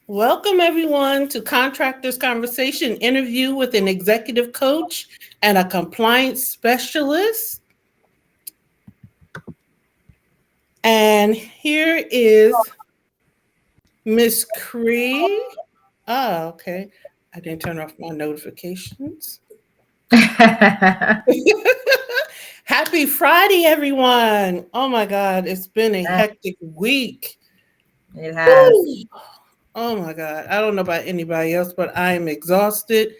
Welcome, everyone, to Contractors Conversation interview with an executive coach and a compliance specialist. And here is Miss Cree. Oh, okay. I didn't turn off my notifications. Happy Friday, everyone. Oh my God, it's been a hectic week. It has. Oh my God. I don't know about anybody else, but I am exhausted.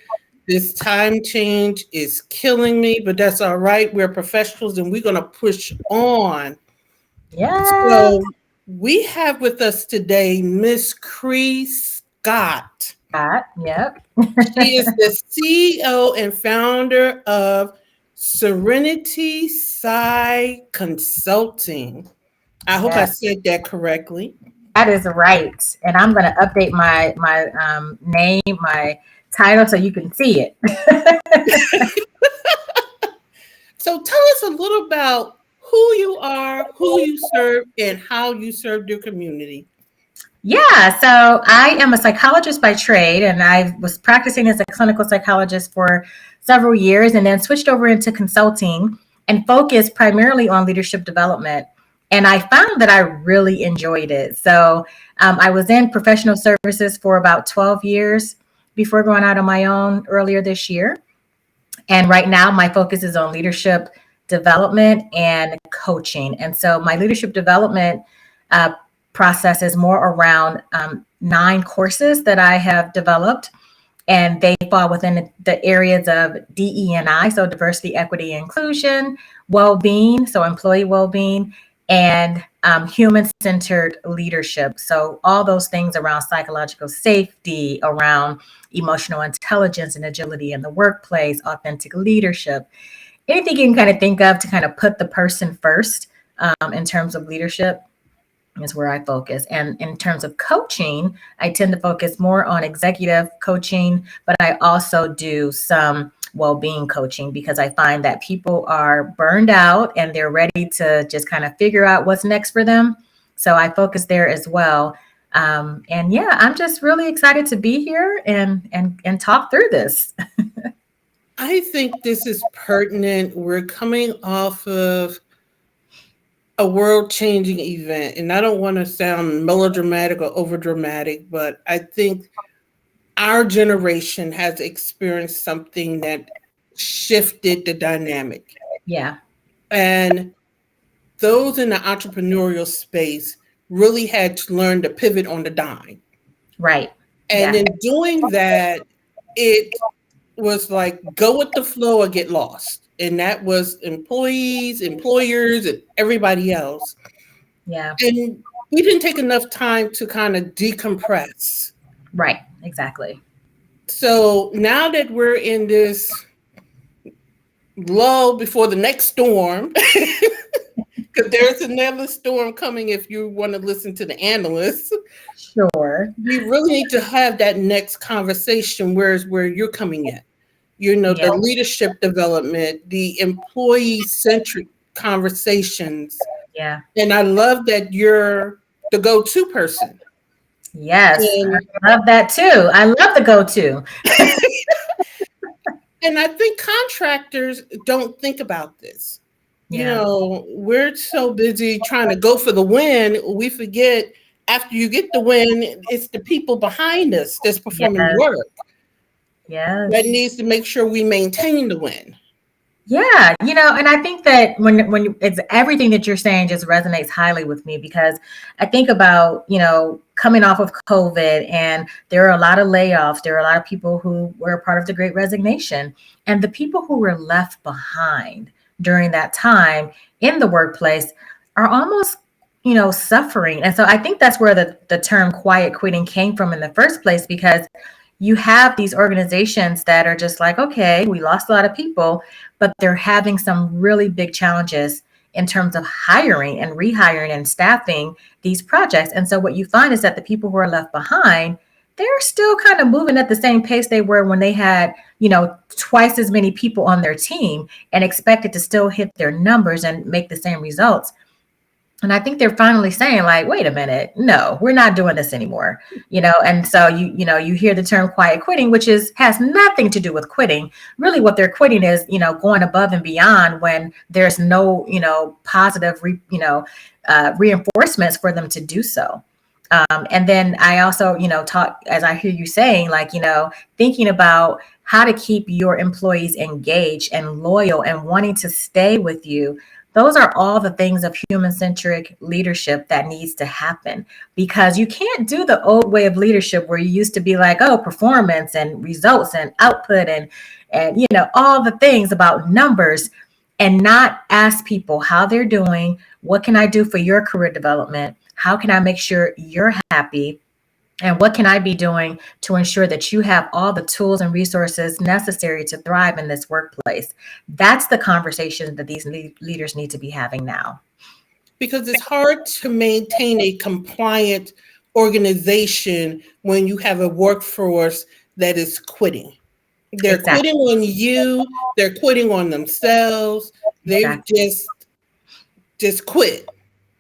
This time change is killing me, but that's all right. We're professionals and we're going to push on. Yes. So we have with us today Miss Cree Scott. Yep. She is the CEO and founder of Serenity Sci Consulting. I hope I Yeah, said that correctly. that is right. And I'm gonna update my name, my title, so you can see it. So tell us a little about who you are, who you serve, and how you serve your community. Yeah, so I am a psychologist by trade, and I was practicing as a clinical psychologist for several years, and then switched over into consulting and focused primarily on leadership development. And I found that I really enjoyed it. So I was in professional services for about 12 years before going out on my own earlier this year. And right now, my focus is on leadership development and coaching. And so my leadership development uh, process is more around 9 courses that I have developed. And they fall within the areas of DE&I, so diversity, equity, inclusion, well-being, so employee well-being, and human-centered leadership. So all those things around psychological safety, around emotional intelligence and agility in the workplace, authentic leadership, anything you can kind of think of to kind of put the person first in terms of leadership is where I focus. And in terms of coaching, I tend to focus more on executive coaching, but I also do some well-being coaching because I find that people are burned out and they're ready to just kind of figure out what's next for them. So I focus there as well. And yeah, I'm just really excited to be here and talk through this. I think this is pertinent. We're coming off of a world changing event, and I don't want to sound melodramatic or overdramatic, but I think our generation has experienced something that shifted the dynamic. Yeah, And those in the entrepreneurial space really had to learn to pivot on the dime. right. And Yeah, in doing that, it was like go with the flow or get lost. And that was employees, employers, and everybody else. yeah, And we didn't take enough time to kind of decompress. right. Exactly. So now that we're in this lull before the next storm, because there's another storm coming if you want to listen to the analysts, Sure. we really need to have that next conversation, whereas where you're coming in. Yeah, The leadership development, the employee centric conversations. yeah. And I love that you're the go to person. Yes, And, I love that too. I love the go-to. and I think contractors don't think about this. Yeah, We're so busy trying to go for the win, we forget after you get the win, it's the people behind us that's performing the yes, work that yes. needs to make sure we maintain the win. Yeah, and I think that when it's everything that you're saying just resonates highly with me because I think about, coming off of COVID and there are a lot of layoffs. There are a lot of people who were a part of the Great Resignation, and the people who were left behind during that time in the workplace are almost, suffering. And so I think that's where the term quiet quitting came from in the first place, because you have these organizations that are just like, okay, we lost a lot of people, but they're having some really big challenges in terms of hiring and rehiring and staffing these projects. And so what you find is that the people who are left behind, they're still kind of moving at the same pace they were when they had, twice as many people on their team and expected to still hit their numbers and make the same results. And I think they're finally saying like, wait a minute, no, we're not doing this anymore. And so you hear the term quiet quitting, which has nothing to do with quitting. Really what they're quitting is, going above and beyond when there's no, positive, reinforcements for them to do so. And then I also, talk, as I hear you saying, like, thinking about how to keep your employees engaged and loyal and wanting to stay with you. Those are all the things of human-centric leadership that needs to happen, because you can't do the old way of leadership where you used to be like, oh, performance and results and output and all the things about numbers, and not ask people how they're doing. What can I do for your career development? How can I make sure you're happy? And what can I be doing to ensure that you have all the tools and resources necessary to thrive in this workplace? That's the conversation that these leaders need to be having now. Because it's hard to maintain a compliant organization when you have a workforce that is quitting. They're Exactly. quitting on you. They're quitting on themselves. They've Exactly. just quit.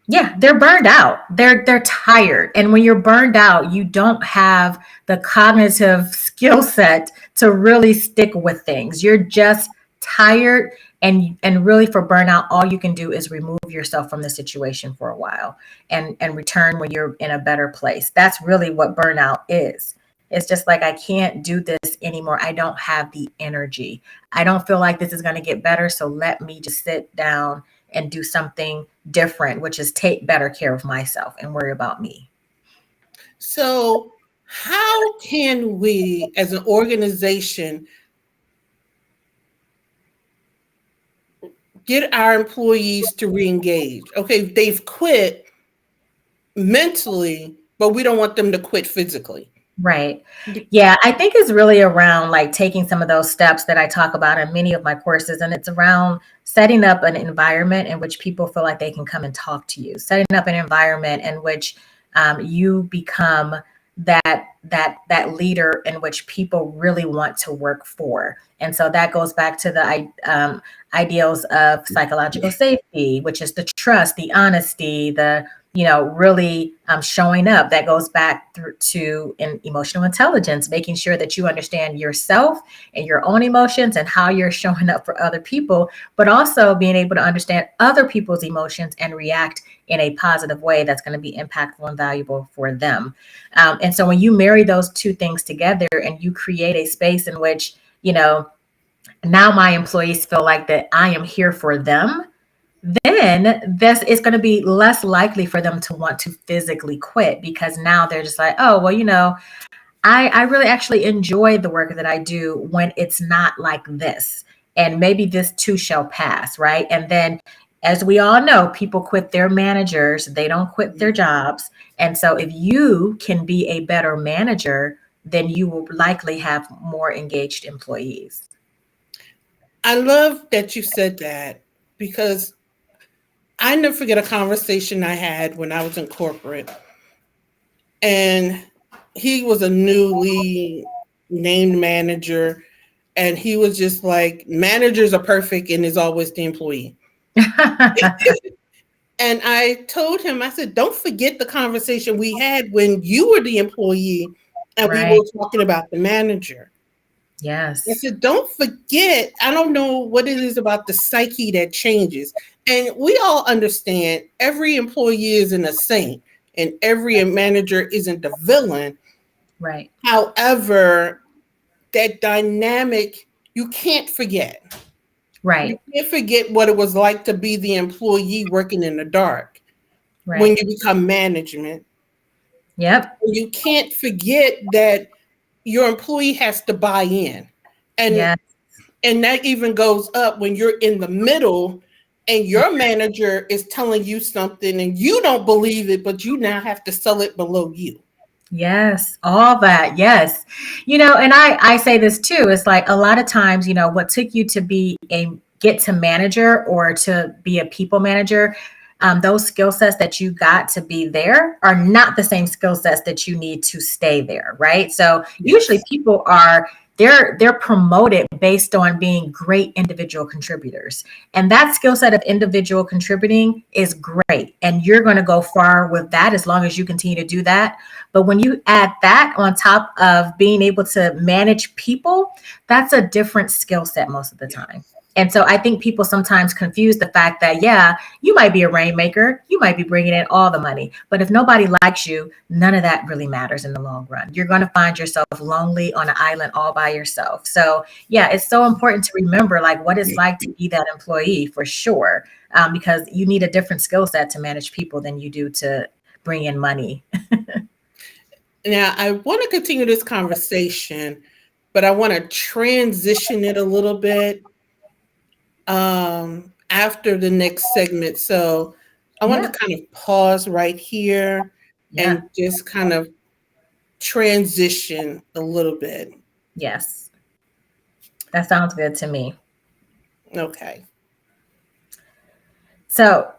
Yeah, they're burned out. They're tired. And when you're burned out, you don't have the cognitive skill set to really stick with things. You're just tired, and really for burnout, all you can do is remove yourself from the situation for a while and return when you're in a better place. That's really what burnout is. It's just like, I can't do this anymore. I don't have the energy. I don't feel like this is going to get better. So let me just sit down and do something different, which is take better care of myself and worry about me. So, how can we as an organization get our employees to re-engage? Okay, they've quit mentally, but we don't want them to quit physically. Right. Yeah, I think it's really around like taking some of those steps that I talk about in many of my courses. And it's around setting up an environment in which people feel like they can come and talk to you, setting up an environment in which you become that leader in which people really want to work for. And so that goes back to the ideals of psychological safety, which is the trust, the honesty, the really showing up. That goes back through to emotional intelligence, making sure that you understand yourself and your own emotions and how you're showing up for other people, but also being able to understand other people's emotions and react in a positive way that's going to be impactful and valuable for them. And so when you marry those two things together and you create a space in which, now my employees feel like that I am here for them, then this is going to be less likely for them to want to physically quit, because now they're just like, oh, well, I really actually enjoy the work that I do when it's not like this. And maybe this too shall pass, right? And then, as we all know, people quit their managers, they don't quit their jobs. And so if you can be a better manager, then you will likely have more engaged employees. I love that you said that, because I never forget a conversation I had when I was in corporate, and he was a newly named manager, and he was just like, managers are perfect and is always the employee. And I told him, I said, don't forget the conversation we had when you were the employee and we Right. were talking about the manager. Yes. I said, don't forget, I don't know what it is about the psyche that changes. And we all understand every employee isn't a saint and every manager isn't the villain. Right. However, that dynamic, you can't forget. You Right. can't forget what it was like to be the employee working in the dark when Right. you become management. Yep. You can't forget that your employee has to buy in. And Yeah. And that even goes up when you're in the middle and your manager is telling you something and you don't believe it, but you now have to sell it below you. Yes, all that. Yes. And I say this too. It's like a lot of times, what took you to get to manager or to be a people manager, those skill sets that you got to be there are not the same skill sets that you need to stay there. Right. So usually Yes. people are they're promoted based on being great individual contributors. And that skill set of individual contributing is great. And you're going to go far with that as long as you continue to do that. But when you add that on top of being able to manage people, that's a different skill set most of the time. And so I think people sometimes confuse the fact that, yeah, you might be a rainmaker, you might be bringing in all the money, but if nobody likes you, none of that really matters in the long run. You're going to find yourself lonely on an island all by yourself. So yeah, it's so important to remember like what it's like to be that employee for sure, because you need a different skill set to manage people than you do to bring in money. Now, I want to continue this conversation, but I want to transition it a little bit after the next segment. So I want Yeah. to kind of pause right here Yeah. and just kind of transition a little bit. Yes. That sounds good to me. Okay. So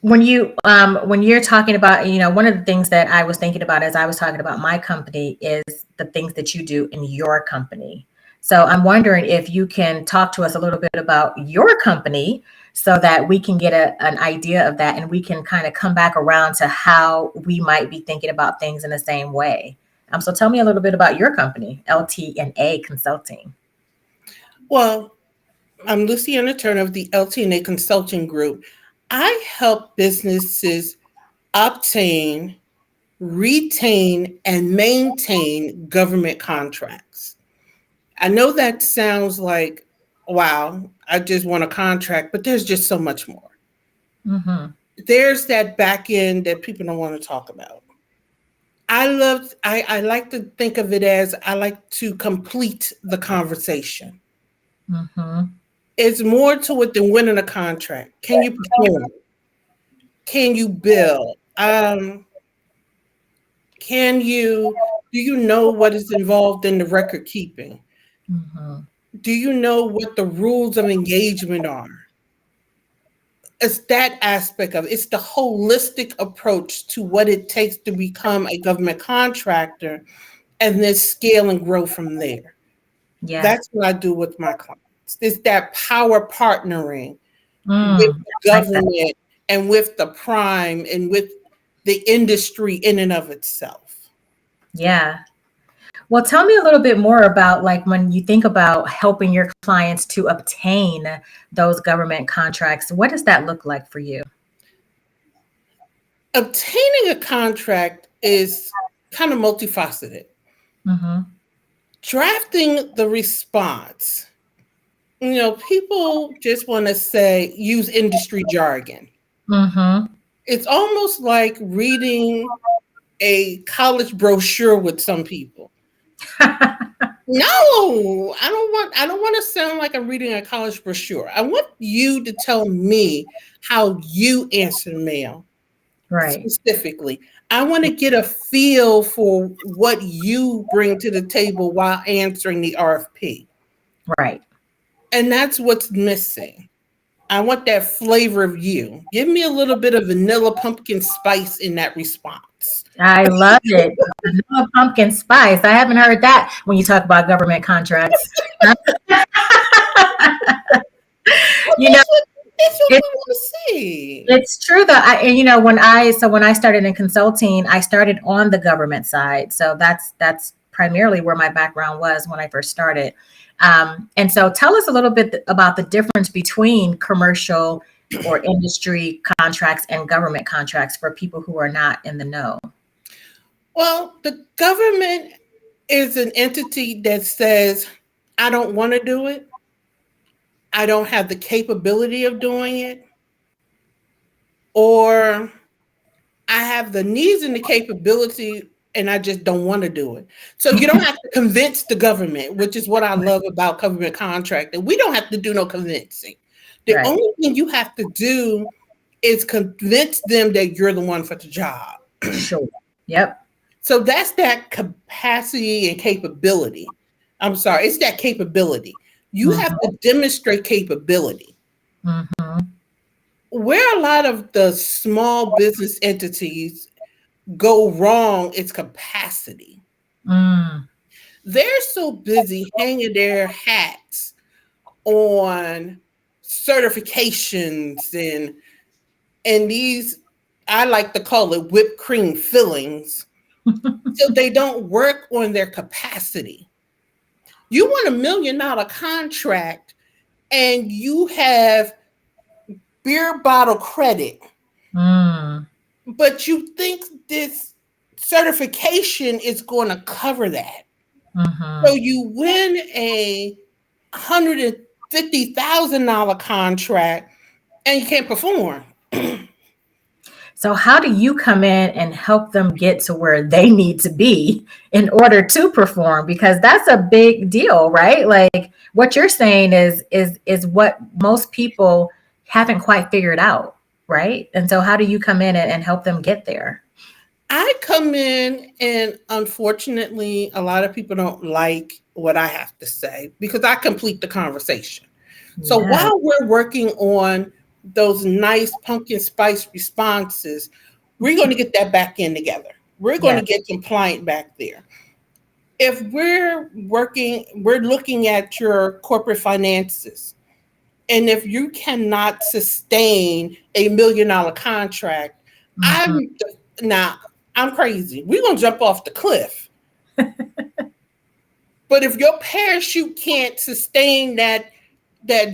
when you're talking about, one of the things that I was thinking about as I was talking about my company is the things that you do in your company. So I'm wondering if you can talk to us a little bit about your company so that we can get an idea of that and we can kind of come back around to how we might be thinking about things in the same way. So tell me a little bit about your company, LT&A Consulting. Well, I'm Luciana Turner of the LT&A Consulting Group. I help businesses obtain, retain, and maintain government contracts. I know that sounds like, wow, I just want a contract, but there's just so much more. Mm-hmm. There's that back end that people don't want to talk about. I like to think of it as I like to complete the conversation. Mm-hmm. It's more to it than winning a contract. Can you perform? Can you bill? Do you know what is involved in the record keeping? Mm-hmm. Do you know what the rules of engagement are? It's that aspect of it. It's the holistic approach to what it takes to become a government contractor and then scale and grow from there. Yeah. That's what I do with my clients. It's that power partnering with Mm, the I like that. government and with the prime and with the industry in and of itself. Yeah. Well, tell me a little bit more about like when you think about helping your clients to obtain those government contracts, what does that look like for you? Obtaining a contract is kind of multifaceted. Mm-hmm. Drafting the response, people just want to say, use industry jargon. Mm-hmm. It's almost like reading a college brochure with some people. No, I don't want to sound like I'm reading a college brochure. I want you to tell me how you answer mail Right. specifically. I want to get a feel for what you bring to the table while answering the RFP. Right. And that's what's missing. I want that flavor of you. Give me a little bit of vanilla pumpkin spice in that response. I love it. Vanilla pumpkin spice. I haven't heard that when you talk about government contracts. You know, That's what it, we want to see. it's true though. When I started in consulting, I started on the government side. So that's primarily where my background was when I first started. And so tell us a little bit about the difference between commercial or industry contracts and government contracts for people who are not in the know. Well, the government is an entity that says, I don't want to do it. I don't have the capability of doing it. Or I have the needs and the capability and I just don't want to do it. So you don't have to convince the government, which is what I love about government contracting. We don't have to do no convincing. The Right. only thing you have to do is convince them that you're the one for the job. Sure. Yep. So that's that capacity and capability. I'm sorry, it's that capability. You have Mm-hmm. to demonstrate capability. Mm-hmm. Where a lot of the small business entities go wrong, it's capacity. Mm. They're so busy hanging their hats on certifications and these, I like to call it whipped cream fillings, so they don't work on their capacity. You want $1 million contract and you have beer bottle credit, Mm, but you think this certification is going to cover that. So mm-hmm. you win a $150,000 contract and you can't perform. So how do you come in and help them get to where they need to be in order to perform? Because that's a big deal, right? Like what you're saying is what most people haven't quite figured out, right? And so how do you come in and help them get there? I come in, and unfortunately, a lot of people don't like what I have to say because I complete the conversation. So Yeah. while we're working on those nice pumpkin spice responses, we're going to get that back in together. We're going Yeah. to get compliant back there. If we're looking at your corporate finances, and if you cannot sustain a $1 million contract, Mm-hmm. I'm now I'm crazy. We're gonna jump off the cliff. But if your parachute can't sustain that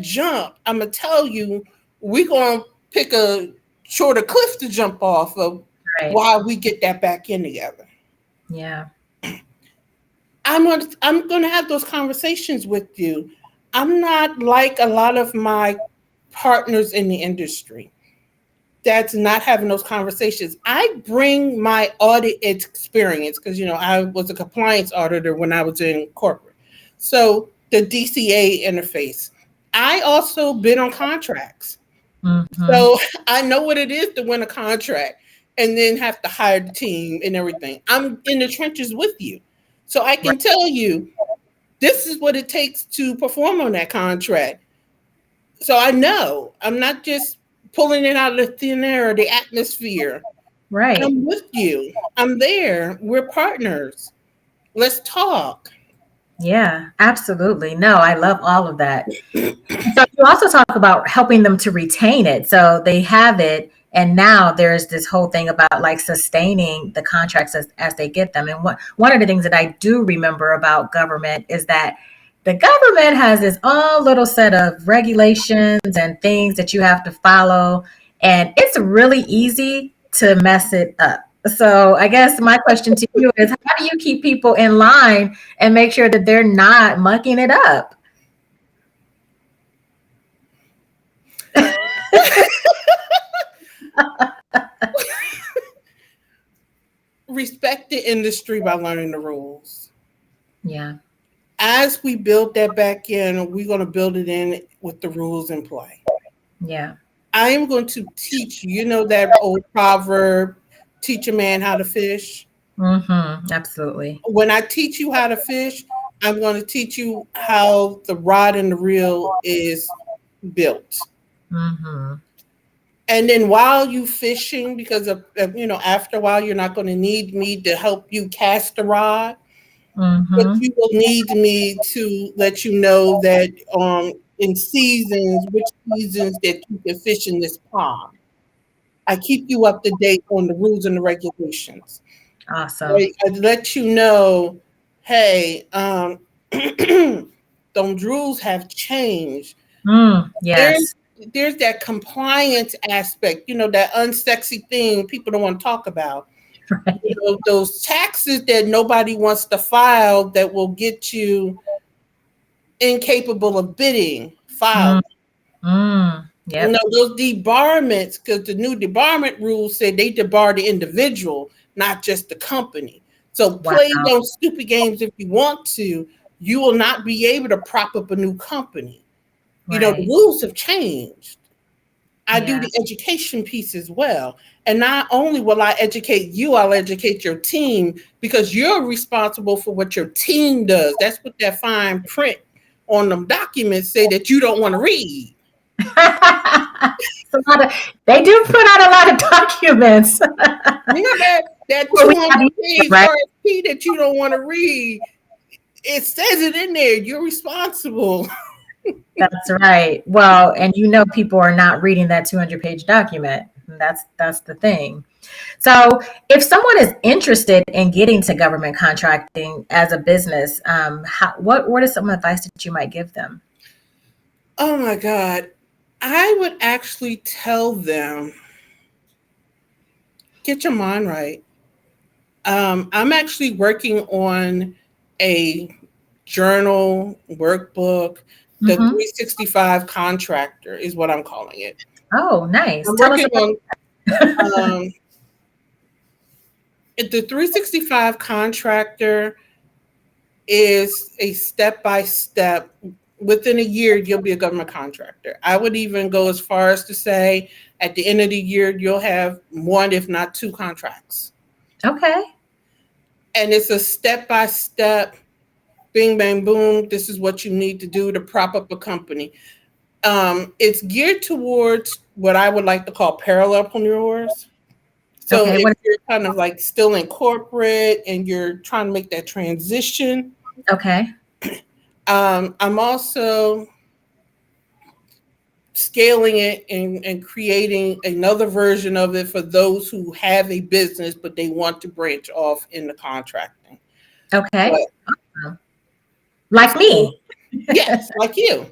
jump, I'm gonna tell you, we're gonna pick a shorter cliff to jump off of Right. while we get that back in together. Yeah. I'm gonna have those conversations with you. I'm not like a lot of my partners in the industry that's not having those conversations. I bring my audit experience because I was a compliance auditor when I was in corporate. So the DCA interface. I also bid on contracts. Mm-hmm. So I know what it is to win a contract and then have to hire the team and everything. I'm in the trenches with you. So I Right. can tell you this is what it takes to perform on that contract. So I know I'm not just pulling it out of the thin air or the atmosphere. Right. I'm with you. I'm there. We're partners. Let's talk. Yeah, absolutely. No, I love all of that. So you also talk about helping them to retain it. So they have it, and now there's this whole thing about like sustaining the contracts as they get them. And one of the things that I do remember about government is that the government has its own little set of regulations and things that you have to follow. And it's really easy to mess it up. So I guess my question to you is how do you keep people in line and make sure that they're not mucking it up? Respect the industry by learning the rules. Yeah. As we build that back in, we're going to build it in with the rules in play. Yeah. I am going to teach that old proverb, teach a man how to fish. Mm-hmm. Absolutely. When I teach you how to fish, I'm going to teach you how the rod and the reel is built. Mm-hmm. And then while you fishing, because after a while, you're not going to need me to help you cast the rod, but Mm-hmm. you will need me to let you know that in seasons, which seasons that you can fish in this pond. I keep you up to date on the rules and the regulations. Awesome. Right? I let you know, hey, those rules have changed. There's Yes. there's that compliance aspect, that unsexy thing people don't want to talk about. Right. Those taxes that nobody wants to file that will get you incapable of bidding, file. Mm, mm. Yep. Those debarments, because the new debarment rules say they debar the individual, not just the company. So play Wow. those stupid games if you want to. You will not be able to prop up a new company. The Right. rules have changed. I do Yeah. the education piece as well. And not only will I educate you, I'll educate your team because you're responsible for what your team does. That's what that fine print on them documents say that you don't want to read. It's a lot of, they do put out a lot of documents. You know that Well, we have 200 you, page right? RFP that you don't want to read. It says it in there. You're responsible. That's right. Well, and people are not reading that 200-page document. That's the thing. So, if someone is interested in getting to government contracting as a business, what is some advice that you might give them? Oh my God. I would actually tell them, get your mind right. I'm actually working on a journal workbook. The Mm-hmm. 365 contractor is what I'm calling it. Oh, nice. I'm Tell us working about. on um, the 365 contractor is a step by step. Within a year, you'll be a government contractor. I would even go as far as to say at the end of the year, you'll have one, if not two contracts. Okay. And it's a step by step, bing, bang, boom. This is what you need to do to prop up a company. It's geared towards what I would like to call parallelpreneurs. So Okay. if What? you're kind of like still in corporate and you're trying to make that transition, Okay. I'm also scaling it and creating another version of it for those who have a business but they want to branch off into contracting. But Okay. Like so, me. yes, like you.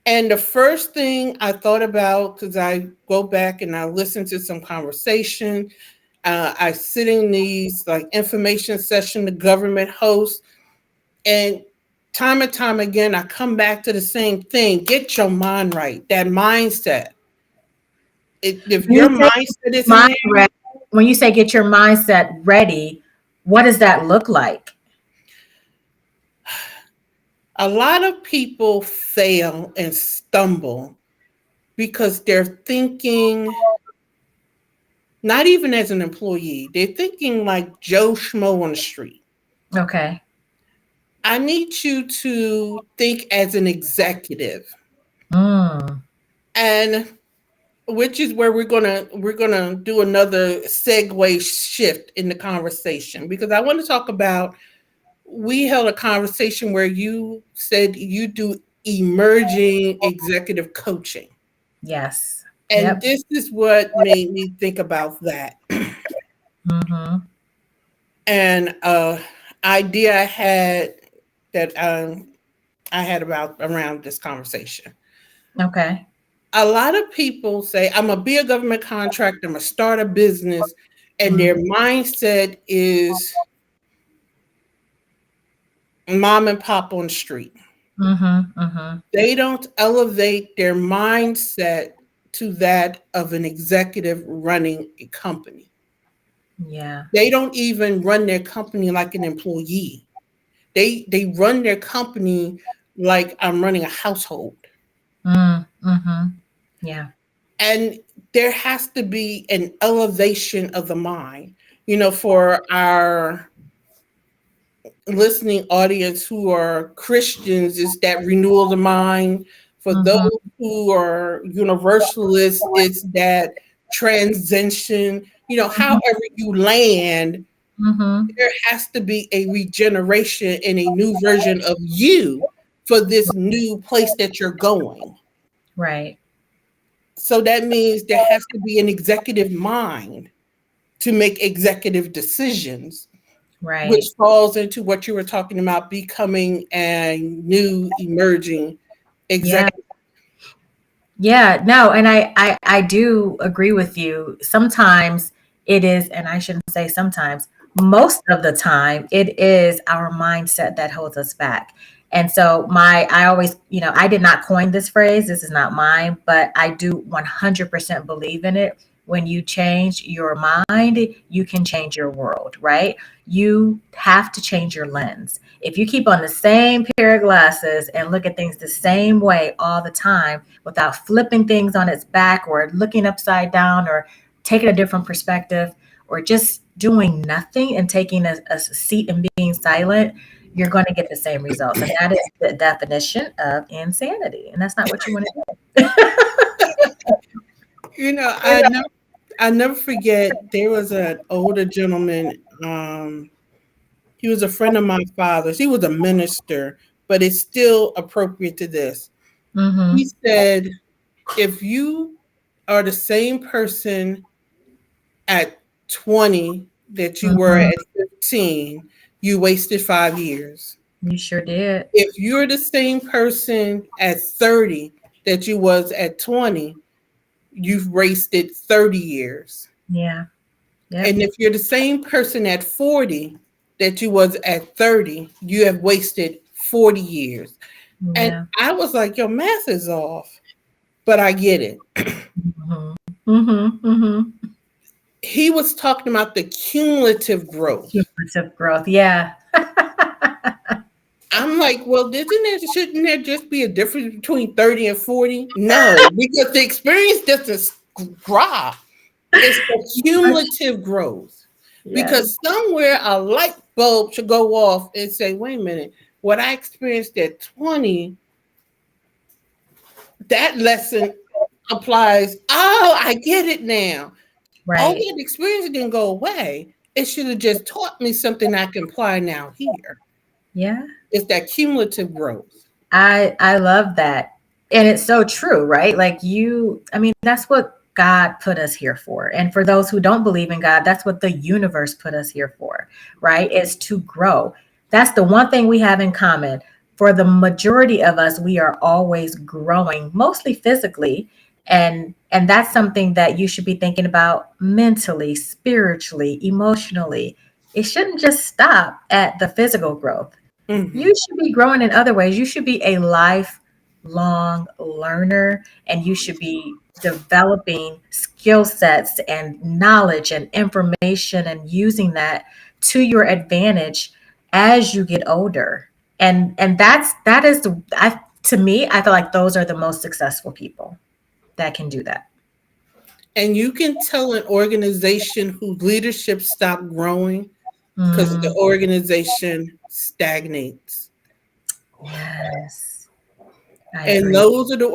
And the first thing I thought about, because I go back and I listen to some conversation, I sit in these like information session the government hosts, and time again, I come back to the same thing. Get your mind right. That mindset. If When you your say mindset is in mind there, re- when you say get your mindset ready, what does that look like? a lot of people fail and stumble because they're thinking, not even as an employee, they're thinking like Joe Schmo on the street. Okay. I need you to think as an executive. Mm. And which is where we're gonna do another segue shift in the conversation, because I want to talk about, we held a conversation where you said you do emerging executive coaching. Yes. And Yep. this is what made me think about that. Mm-hmm. And idea that I had about around this conversation. Okay. A lot of people say, I'm gonna be a government contractor, I'm gonna start a business, and their Mm-hmm. mindset is mom and pop on the street. Mm-hmm. Mm-hmm. They don't elevate their mindset to that of an executive running a company. Yeah. They don't even run their company like an employee. They run their company like I'm running a household. Mm-hmm. Yeah. And there has to be an elevation of the mind. For our listening audience who are Christians, is that renewal of the mind. For those Mm-hmm. who are universalists, it's that transition. However you land, Mm-hmm. there has to be a regeneration and a new version of you for this new place that you're going. Right. So that means there has to be an executive mind to make executive decisions, which Right. falls into what you were talking about, becoming a new emerging Yeah. executive. Yeah, no, and I do agree with you. Sometimes it is, and I shouldn't say sometimes, most of the time it is our mindset that holds us back. And so I always, I did not coin this phrase. This is not mine, but I do 100% believe in it. When you change your mind, you can change your world, right? You have to change your lens. If you keep on the same pair of glasses and look at things the same way all the time without flipping things on its back or looking upside down or taking a different perspective or just doing nothing and taking a seat and being silent, you're going to get the same results. And that is the definition of insanity. And that's not what you want to You know, I never, I never forget. There was an older gentleman. He was a friend of my father's. He was a minister, but it's still appropriate to this. He said, if you are the same person at 20 that you were Mm-hmm. at 15, you wasted 5 years. You sure did. If you're the same person at 30 that you was at 20, you've wasted 30 years. Yeah. Yep. And if you're the same person at 40 that you was at 30, you have wasted 40 years. And Yeah. I was like, your math is off, but I get it. Mm-hmm. Mm-hmm. Mm-hmm. He was talking about the cumulative growth. Cumulative growth. Yeah. I'm like, well, shouldn't there just be a difference between 30 and 40? No, because the experience doesn't drop. It's the cumulative growth. Yes. Because somewhere a light bulb should go off and say, wait a minute, what I experienced at 20, that lesson applies. Oh, I get it now. All Right. that experience didn't go away. It should have just taught me something I can apply now here. Yeah. It's that cumulative growth. I love that. And it's so true, right? Like I mean, that's what God put us here for. And for those who don't believe in God, that's what the universe put us here for, right? Is to grow. That's the one thing we have in common. For the majority of us, we are always growing, mostly physically. And that's something that you should be thinking about mentally, spiritually, emotionally. It shouldn't just stop at the physical growth. Mm-hmm. You should be growing in other ways. You should be a lifelong learner, and you should be developing skill sets and knowledge and information and using that to your advantage as you get older. And that is to me, I feel like those are the most successful people that can do that. And you can tell an organization whose leadership stopped growing because the Mm, organization stagnates. yes, I And agree. those are the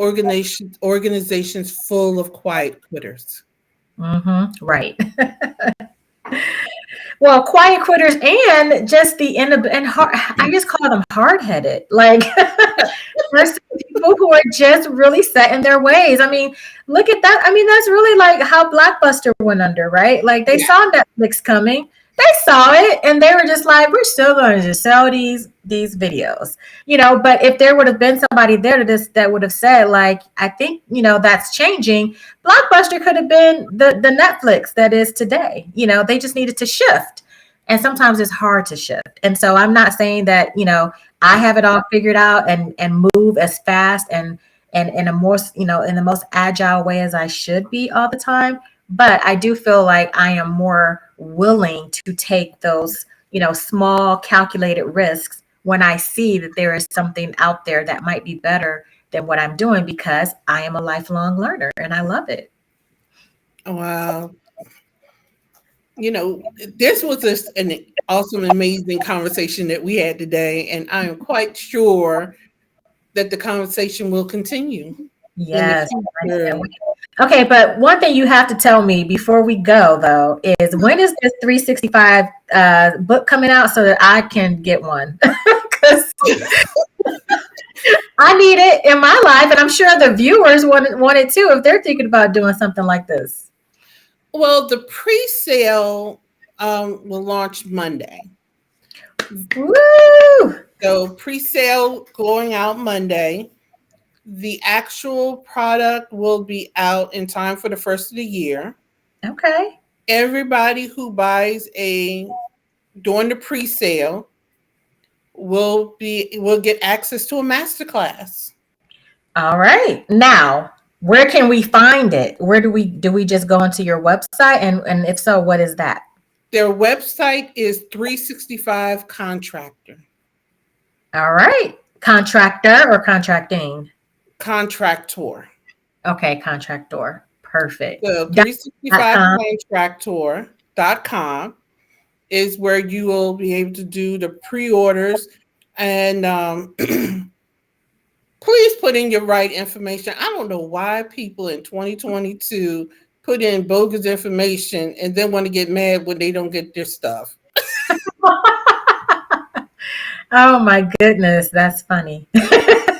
organizations full of quiet quitters. Right. Well, quiet quitters and just the end of and hard, I just call them hard headed. Like there's people who are just really set in their ways. I mean, look at that. I mean, that's really like how Blockbuster went under, right? Like they Yeah. saw Netflix coming. They saw it and they were just like, we're still going to just sell these videos, But if there would have been somebody there that would have said, like, I think that's changing. Blockbuster could have been the Netflix that is today. They just needed to shift. And sometimes it's hard to shift. And so I'm not saying that, I have it all figured out and move as fast and in a more, in the most agile way as I should be all the time. But I do feel like I am more willing to take those, small calculated risks when I see that there is something out there that might be better than what I'm doing, because I am a lifelong learner and I love it. Wow. This was just an awesome, amazing conversation that we had today. And I am quite sure that the conversation will continue in the Yes. future. Okay, but one thing you have to tell me before we go, though, is when is this 365 book coming out so that I can get one? Because I need it in my life, and I'm sure the viewers want it too if they're thinking about doing something like this. Well, the pre-sale will launch Monday. Woo! So pre-sale going out Monday. The actual product will be out in time for the first of the year. Okay. Everybody who buys during the pre-sale will get access to a masterclass. All right. Now, where can we find it? Where do we just go into your website? And if so, what is that? Their website is 365 Contractor. All right. Contractor or contracting? Contractor. Okay, contractor. Perfect. So .com. 365contractor.com is where you will be able to do the pre-orders. And please put in your right information. I don't know why people in 2022 put in bogus information and then want to get mad when they don't get their stuff. Oh my goodness, that's funny. It's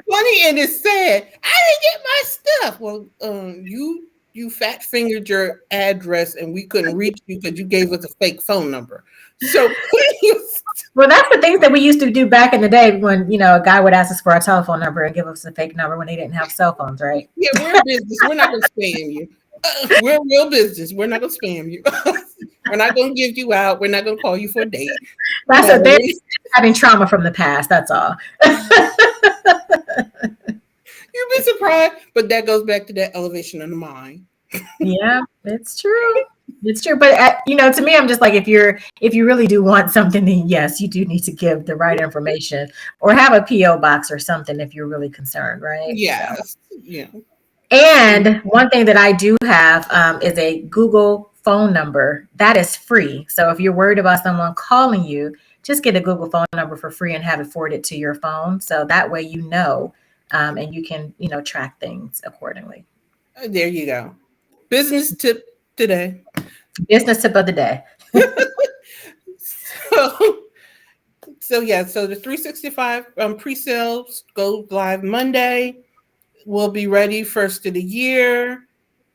funny and it's sad. I didn't get my stuff. Well, you fat fingered your address and we couldn't reach you because you gave us a fake phone number. So please, Well, that's the things that we used to do back in the day when, a guy would ask us for our telephone number and give us a fake number when they didn't have cell phones, right? yeah, we're a business. We're not going to spam you. We're a real business. We're not going to spam you. We're not going to give you out. We're not going to call you for a date. That's No, what they're having trauma from the past. That's all. you'd be surprised, but that goes back to that elevation of the mind. Yeah, it's true. It's true. But to me, I'm just like, if you really do want something, then yes, you do need to give the right information or have a PO box or something if you're really concerned, right? So. Yes. Yeah. And one thing that I do have is a Google phone number that is free. So if you're worried about someone calling you, just get a Google phone number for free and have it forwarded to your phone. So that way and you can track things accordingly. There you go. Business tip today. Business tip of the day. So the 365 pre-sales go live Monday. We'll be ready first of the year,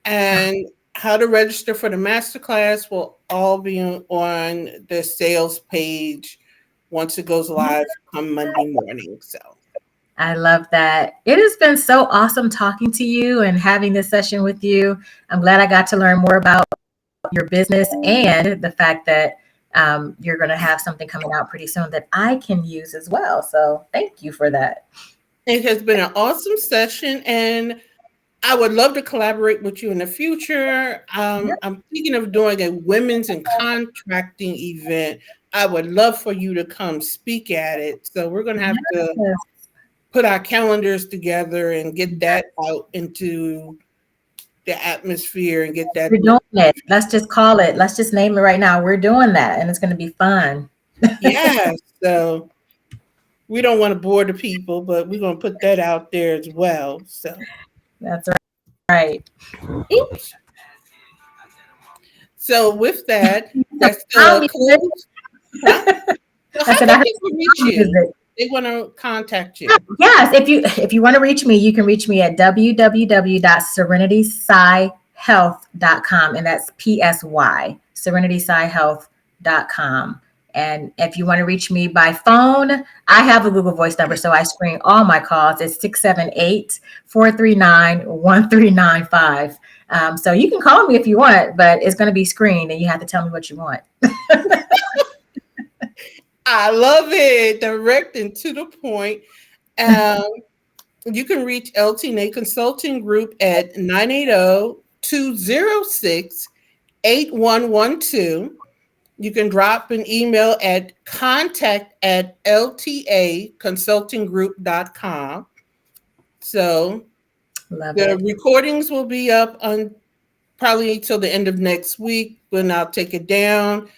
and how to register for the masterclass will all be on the sales page once it goes live on Monday morning. So I love that. It has been so awesome talking to you and having this session with you. I'm glad I got to learn more about your business and the fact that you're going to have something coming out pretty soon that I can use as well. So thank you for that. it has been an awesome session, and I would love to collaborate with you in the future. I'm thinking of doing a women's and contracting event. I would love for you to come speak at it. So we're going to have to put our calendars together and get that out into the atmosphere and get that. We're doing it. Let's just call it. Let's just name it right now. We're doing that, and it's going to be fun. Yeah. So we don't want to bore the people, but we're going to put that out there as well. So that's right. Oops. So with that, that's the close. Huh? So how can people reach you? They want to contact you. Yes, if you want to reach me, you can reach me at www.serenityscihealth.com, and that's PSY, serenityscihealth.com. And if you want to reach me by phone, I have a Google Voice number, so I screen all my calls. It's 678-439-1395. So you can call me if you want, but it's going to be screened, and you have to tell me what you want. I love it. Direct and to the point. You can reach LT&A Consulting Group at 980-206-8112. You can drop an email at contact@LTAConsultingGroup.com. So the recordings will be up on probably till the end of next week, when I'll take it down.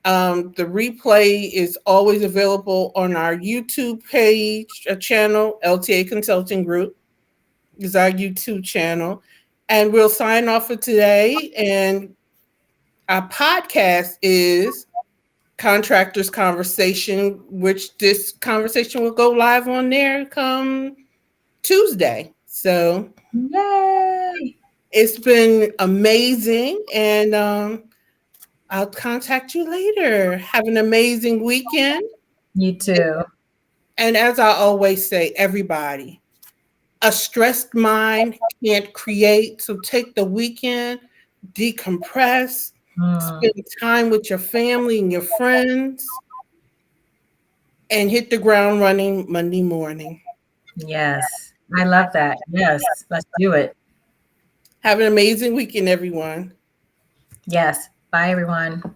The replay is always available on our YouTube page, channel. LTA Consulting Group is our YouTube channel. And we'll sign off for today. And our podcast is Contractor's Conversation, which this conversation will go live on there come Tuesday. So yay! It's been amazing. And I'll contact you later. Have an amazing weekend. You too. And as I always say, everybody, a stressed mind can't create. So take the weekend, decompress, spend time with your family and your friends, and hit the ground running Monday morning. Yes, I love that. Yes, let's do it. Have an amazing weekend, everyone. Yes. Bye, everyone.